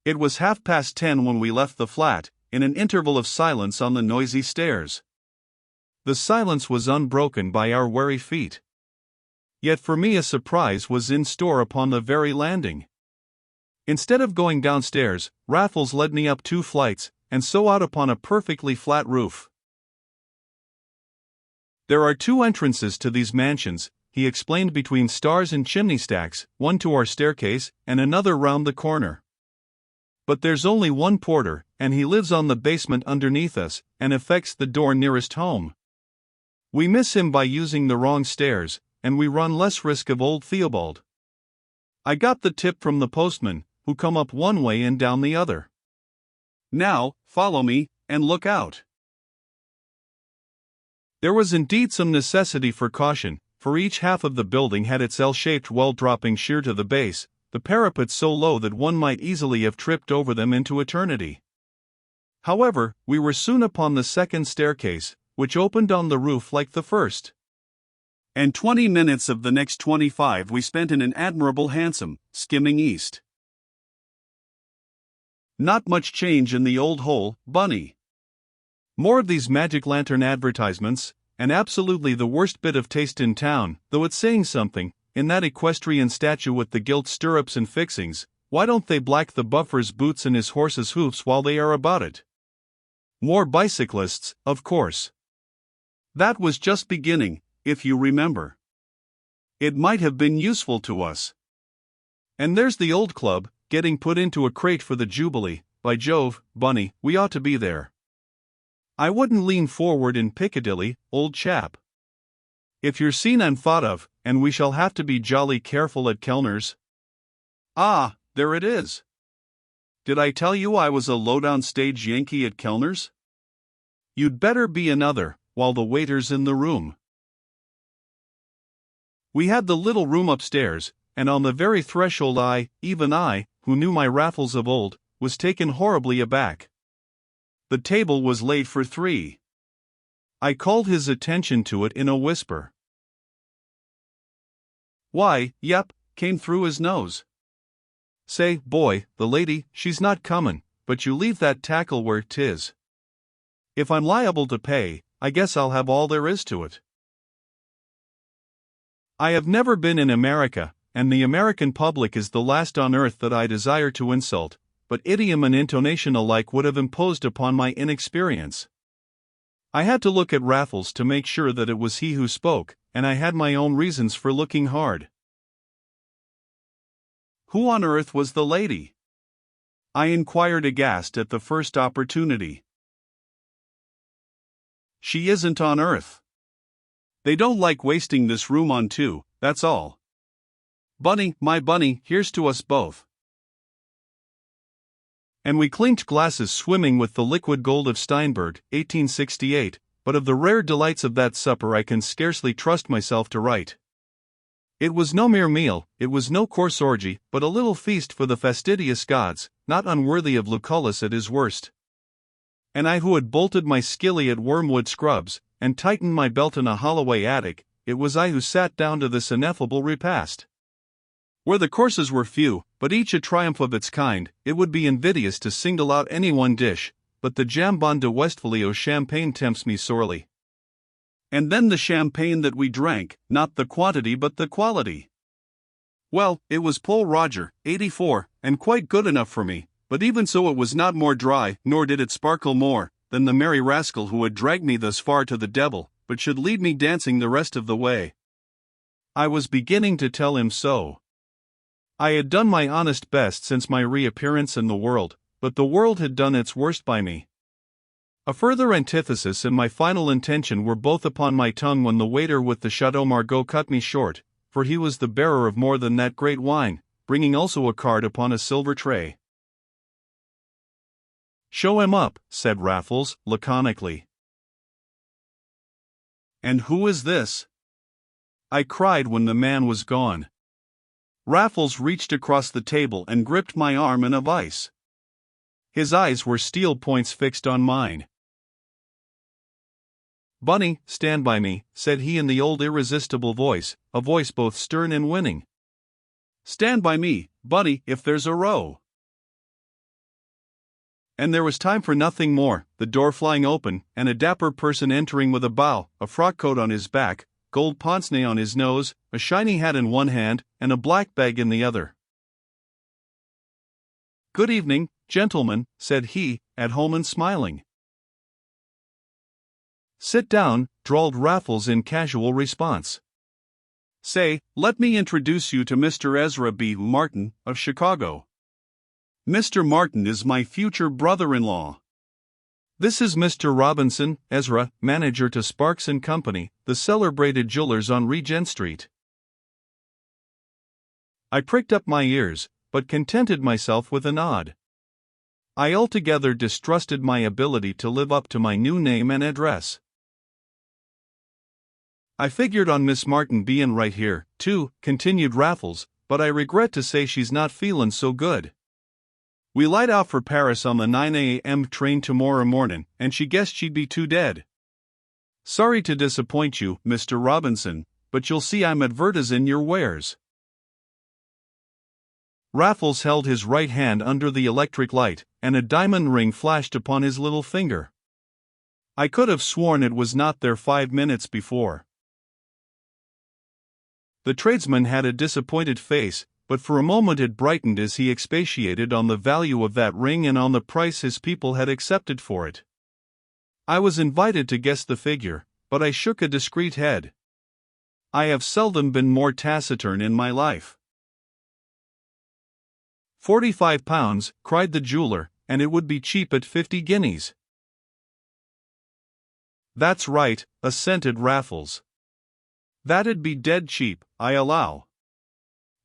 It was 10:30 when we left the flat, in an interval of silence on the noisy stairs. The silence was unbroken by our wary feet. Yet for me a surprise was in store upon the very landing. Instead of going downstairs, Raffles led me up 2 flights, and so out upon a perfectly flat roof. There are 2 entrances to these mansions, he explained, between stars and chimney stacks, one to our staircase, and another round the corner. But there's only one porter, and he lives on the basement underneath us, and affects the door nearest home. We miss him by using the wrong stairs, and we run less risk of old Theobald. I got the tip from the postman, who come up one way and down the other. Now, follow me, and look out. There was indeed some necessity for caution, for each half of the building had its L-shaped well dropping sheer to the base, the parapets so low that one might easily have tripped over them into eternity. However, we were soon upon the second staircase, which opened on the roof like the first. And 20 minutes of the next 25 we spent in an admirable hansom, skimming east. Not much change in the old hole, Bunny. More of these magic lantern advertisements, and absolutely the worst bit of taste in town, though it's saying something, in that equestrian statue with the gilt stirrups and fixings. Why don't they black the buffer's boots and his horse's hoofs while they are about it? More bicyclists, of course. That was just beginning, if you remember. It might have been useful to us. And there's the old club, getting put into a crate for the Jubilee. By Jove, Bunny, we ought to be there. I wouldn't lean forward in Piccadilly, old chap. If you're seen and thought of, and we shall have to be jolly careful at Kellner's. Ah, there it is. Did I tell you I was a lowdown stage Yankee at Kellner's? You'd better be another, while the waiter's in the room. We had the little room upstairs, and on the very threshold even I, who knew my Raffles of old, was taken horribly aback. The table was laid for 3. I called his attention to it in a whisper. Why, yep, came through his nose. Say, boy, the lady, she's not comin', but you leave that tackle where 'tis. If I'm liable to pay, I guess I'll have all there is to it. I have never been in America, and the American public is the last on earth that I desire to insult, but idiom and intonation alike would have imposed upon my inexperience. I had to look at Raffles to make sure that it was he who spoke, and I had my own reasons for looking hard. Who on earth was the lady? I inquired aghast at the first opportunity. She isn't on earth. They don't like wasting this room on 2, that's all. Bunny, my bunny, here's to us both. And we clinked glasses swimming with the liquid gold of Steinberg, 1868, but of the rare delights of that supper I can scarcely trust myself to write. It was no mere meal, it was no coarse orgy, but a little feast for the fastidious gods, not unworthy of Lucullus at his worst. And I who had bolted my skilly at Wormwood Scrubs, and tightened my belt in a Holloway attic, it was I who sat down to this ineffable repast. Where the courses were few, but each a triumph of its kind, it would be invidious to single out any one dish, but the Jambon de Westphalia champagne tempts me sorely. And then the champagne that we drank, not the quantity but the quality. Well, it was Pole Roger, 84, and quite good enough for me, but even so it was not more dry, nor did it sparkle more, than the merry rascal who had dragged me thus far to the devil, but should lead me dancing the rest of the way. I was beginning to tell him so. I had done my honest best since my reappearance in the world, but the world had done its worst by me. A further antithesis and my final intention were both upon my tongue when the waiter with the Chateau Margaux cut me short, for he was the bearer of more than that great wine, bringing also a card upon a silver tray. "Show him up," said Raffles, laconically. "And who is this?" I cried when the man was gone. Raffles reached across the table and gripped my arm in a vice. His eyes were steel points fixed on mine. "Bunny, stand by me," said he in the old irresistible voice, a voice both stern and winning. "Stand by me, Bunny, if there's a row." And there was time for nothing more, the door flying open, and a dapper person entering with a bow, a frock coat on his back, gold pince-nez on his nose, a shiny hat in one hand, and a black bag in the other. "Good evening, gentlemen," said he, at home and smiling. "Sit down," drawled Raffles in casual response. "Say, let me introduce you to Mr. Ezra B. Martin, of Chicago. Mr. Martin is my future brother-in-law. This is Mr. Robinson, Ezra, manager to Sparks & Company, the celebrated jewelers on Regent Street." I pricked up my ears, but contented myself with a nod. I altogether distrusted my ability to live up to my new name and address. "I figured on Miss Martin bein' right here, too," continued Raffles, "but I regret to say she's not feelin' so good. We light out for Paris on the 9 a.m. train tomorrow mornin', and she guessed she'd be too dead. Sorry to disappoint you, Mr. Robinson, but you'll see I'm advertisin' your wares." Raffles held his right hand under the electric light, and a diamond ring flashed upon his little finger. I could have sworn it was not there 5 minutes before. The tradesman had a disappointed face, but for a moment it brightened as he expatiated on the value of that ring and on the price his people had accepted for it. I was invited to guess the figure, but I shook a discreet head. I have seldom been more taciturn in my life. £45, cried the jeweler, and it would be cheap at 50 guineas. That's right, assented Raffles. That'd be dead cheap, I allow.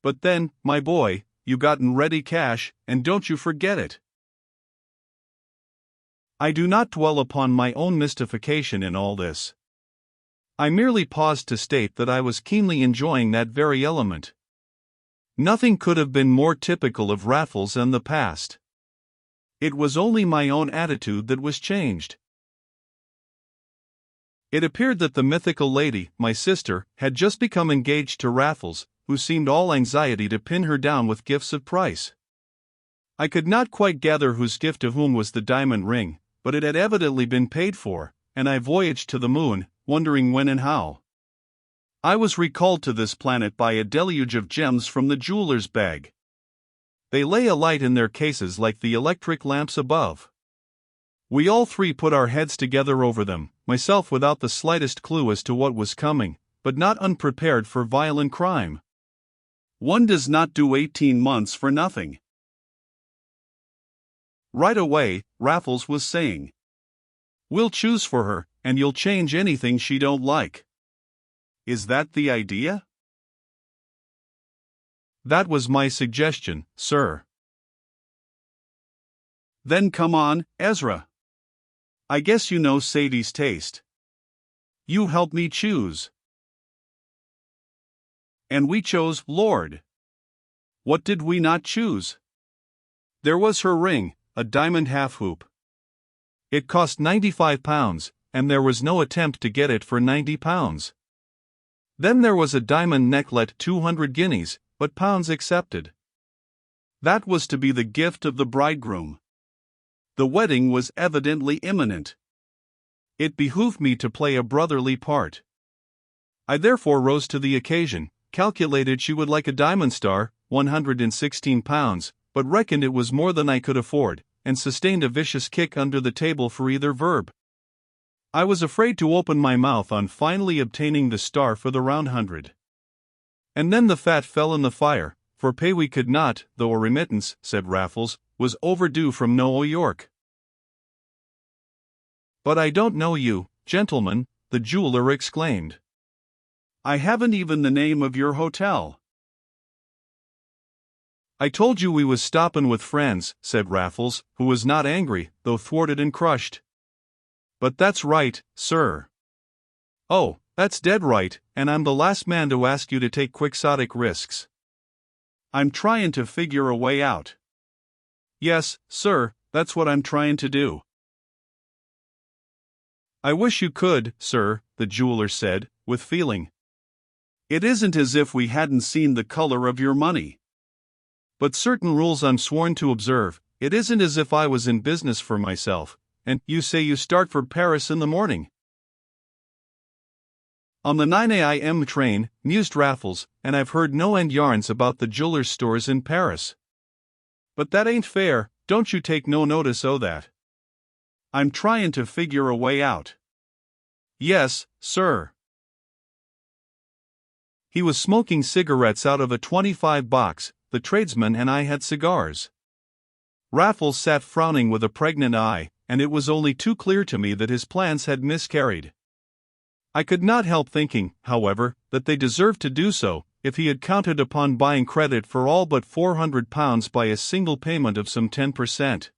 But then, my boy, you gotten ready cash, and don't you forget it. I do not dwell upon my own mystification in all this. I merely paused to state that I was keenly enjoying that very element. Nothing could have been more typical of Raffles and the past. It was only my own attitude that was changed. It appeared that the mythical lady, my sister, had just become engaged to Raffles, who seemed all anxiety to pin her down with gifts of price. I could not quite gather whose gift to whom was the diamond ring, but it had evidently been paid for, and I voyaged to the moon, wondering when and how. I was recalled to this planet by a deluge of gems from the jeweler's bag. They lay alight in their cases like the electric lamps above. We all three put our heads together over them, myself without the slightest clue as to what was coming, but not unprepared for violent crime. One does not do 18 months for nothing. Right away, Raffles was saying, "We'll choose for her, and you'll change anything she don't like." Is that the idea? That was my suggestion, sir. Then come on, Ezra. I guess you know Sadie's taste. You help me choose. And we chose Lord. What did we not choose? There was her ring, a diamond half-hoop. It cost £95, and there was no attempt to get it for £90. Then there was a diamond necklet 200 guineas, but pounds accepted. That was to be the gift of the bridegroom. The wedding was evidently imminent. It behooved me to play a brotherly part. I therefore rose to the occasion, calculated she would like a diamond star, £116, but reckoned it was more than I could afford, and sustained a vicious kick under the table for either verb. I was afraid to open my mouth on finally obtaining the star for the round hundred. And then the fat fell in the fire, for pay we could not, though a remittance, said Raffles, was overdue from New York. But I don't know you, gentlemen, the jeweler exclaimed. I haven't even the name of your hotel. I told you we was stoppin' with friends, said Raffles, who was not angry, though thwarted and crushed. But that's right, sir. Oh, that's dead right, and I'm the last man to ask you to take quixotic risks. I'm tryin' to figure a way out. Yes, sir, that's what I'm tryin' to do. I wish you could, sir, the jeweler said, with feeling. It isn't as if we hadn't seen the color of your money. But certain rules I'm sworn to observe, it isn't as if I was in business for myself, and you say you start for Paris in the morning. On the 9 a.m. train, mused Raffles, and I've heard no-end yarns about the jewelers' stores in Paris. But that ain't fair, don't you take no notice o' that. I'm tryin' to figure a way out. Yes, sir. He was smoking cigarettes out of a 25 box, the tradesman and I had cigars. Raffles sat frowning with a pregnant eye, and it was only too clear to me that his plans had miscarried. I could not help thinking, however, that they deserved to do so, if he had counted upon buying credit for all but £400 by a single payment of some 10%.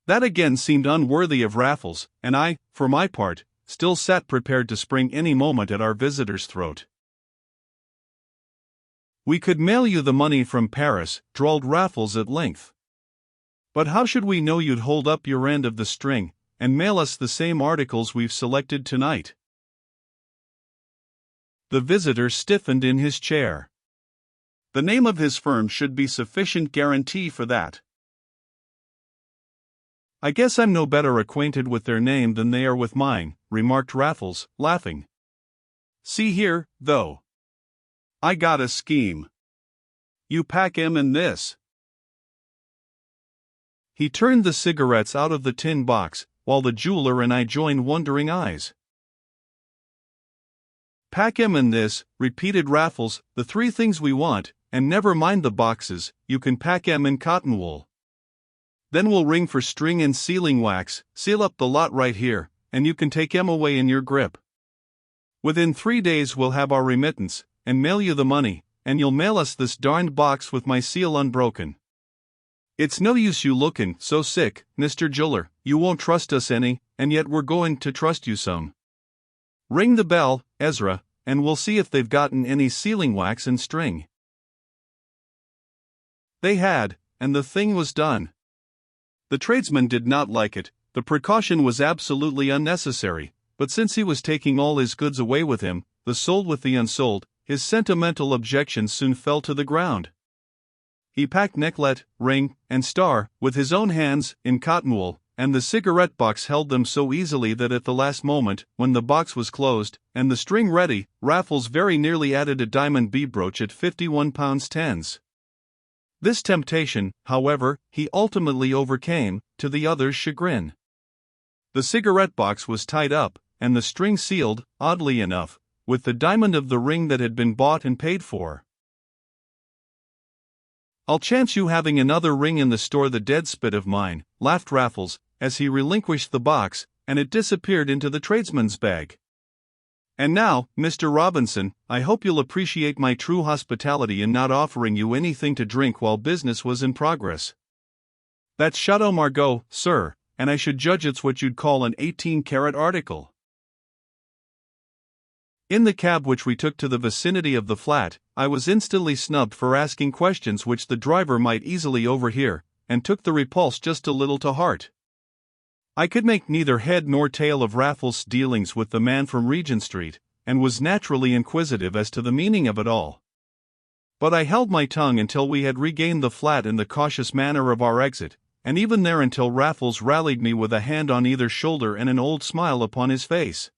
That again seemed unworthy of Raffles, and I, for my part, still sat prepared to spring any moment at our visitor's throat. We could mail you the money from Paris, drawled Raffles at length. But how should we know you'd hold up your end of the string, and mail us the same articles we've selected tonight? The visitor stiffened in his chair. The name of his firm should be sufficient guarantee for that. I guess I'm no better acquainted with their name than they are with mine, remarked Raffles, laughing. See here, though. I got a scheme. You pack 'em in this. He turned the cigarettes out of the tin box, while the jeweler and I joined wondering eyes. Pack 'em in this, repeated Raffles, the three things we want, and never mind the boxes, you can pack 'em in cotton wool. Then we'll ring for string and sealing wax, seal up the lot right here, and you can take 'em away in your grip. Within 3 days we'll have our remittance, and mail you the money, and you'll mail us this darned box with my seal unbroken. It's no use you lookin' so sick, Mr. Jeweler, you won't trust us any, and yet we're going to trust you some. Ring the bell, Ezra, and we'll see if they've gotten any sealing wax and string. They had, and the thing was done. The tradesman did not like it, the precaution was absolutely unnecessary, but since he was taking all his goods away with him, the sold with the unsold, his sentimental objections soon fell to the ground. He packed necklet, ring, and star, with his own hands, in cotton wool, and the cigarette box held them so easily that at the last moment, when the box was closed, and the string ready, Raffles very nearly added a diamond bead brooch at £51.10. This temptation, however, he ultimately overcame, to the other's chagrin. The cigarette box was tied up, and the string sealed, oddly enough, with the diamond of the ring that had been bought and paid for. I'll chance you having another ring in the store, the dead spit of mine, laughed Raffles, as he relinquished the box, and it disappeared into the tradesman's bag. And now, Mr. Robinson, I hope you'll appreciate my true hospitality in not offering you anything to drink while business was in progress. That's Chateau Margaux, sir, and I should judge it's what you'd call an 18-carat article. In the cab which we took to the vicinity of the flat, I was instantly snubbed for asking questions which the driver might easily overhear, and took the repulse just a little to heart. I could make neither head nor tail of Raffles' dealings with the man from Regent Street, and was naturally inquisitive as to the meaning of it all. But I held my tongue until we had regained the flat in the cautious manner of our exit, and even there until Raffles rallied me with a hand on either shoulder and an old smile upon his face.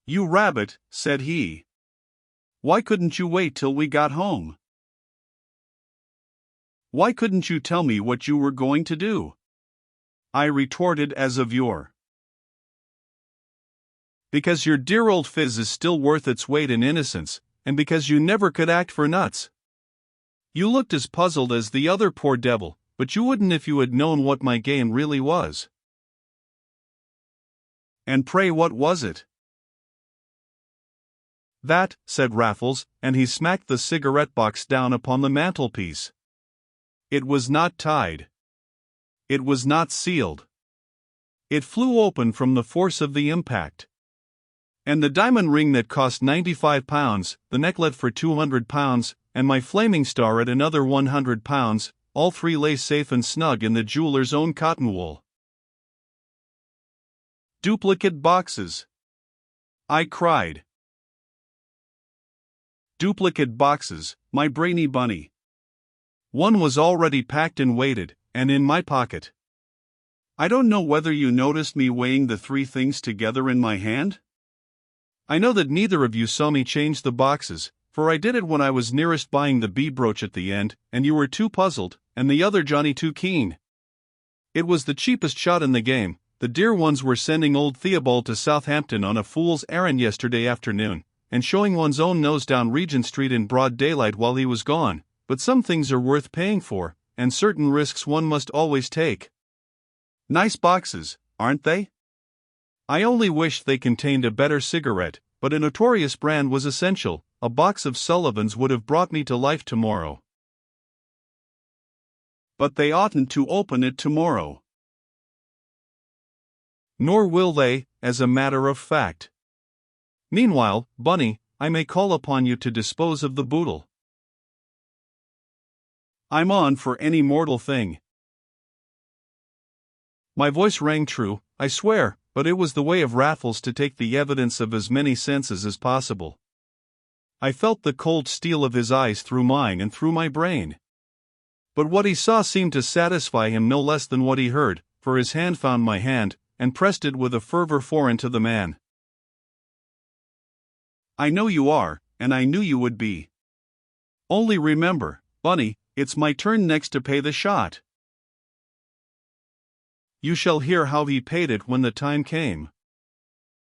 "You rabbit," said he. "Why couldn't you wait till we got home? Why couldn't you tell me what you were going to do?" I retorted as of yore. "Because your dear old phiz is still worth its weight in innocence, and because you never could act for nuts. You looked as puzzled as the other poor devil, but you wouldn't if you had known what my game really was." "And pray what was it?" "That," said Raffles, and he smacked the cigarette box down upon the mantelpiece. "It was not tied. It was not sealed. It flew open from the force of the impact. And the diamond ring that cost £95, the necklet for £200, and my flaming star at another £100, all three lay safe and snug in the jeweler's own cotton wool." "Duplicate boxes!" I cried. "Duplicate boxes, my brainy bunny. One was already packed and weighted, and in my pocket. I don't know whether you noticed me weighing the three things together in my hand? I know that neither of you saw me change the boxes, for I did it when I was nearest buying the bee brooch at the end, and you were too puzzled, and the other Johnny too keen. It was the cheapest shot in the game. The dear ones were sending old Theobald to Southampton on a fool's errand yesterday afternoon, and showing one's own nose down Regent Street in broad daylight while he was gone, but some things are worth paying for, and certain risks one must always take. Nice boxes, aren't they? I only wished they contained a better cigarette, but a notorious brand was essential. A box of Sullivan's would have brought me to life tomorrow. But they oughtn't to open it tomorrow. Nor will they, as a matter of fact. Meanwhile, Bunny, I may call upon you to dispose of the boodle. I'm on for any mortal thing. My voice rang true, I swear, but it was the way of Raffles to take the evidence of as many senses as possible. I felt the cold steel of his eyes through mine and through my brain. But what he saw seemed to satisfy him no less than what he heard, for his hand found my hand, and pressed it with a fervor foreign to the man. I know you are, and I knew you would be. Only remember, Bunny, it's my turn next to pay the shot. You shall hear how he paid it when the time came.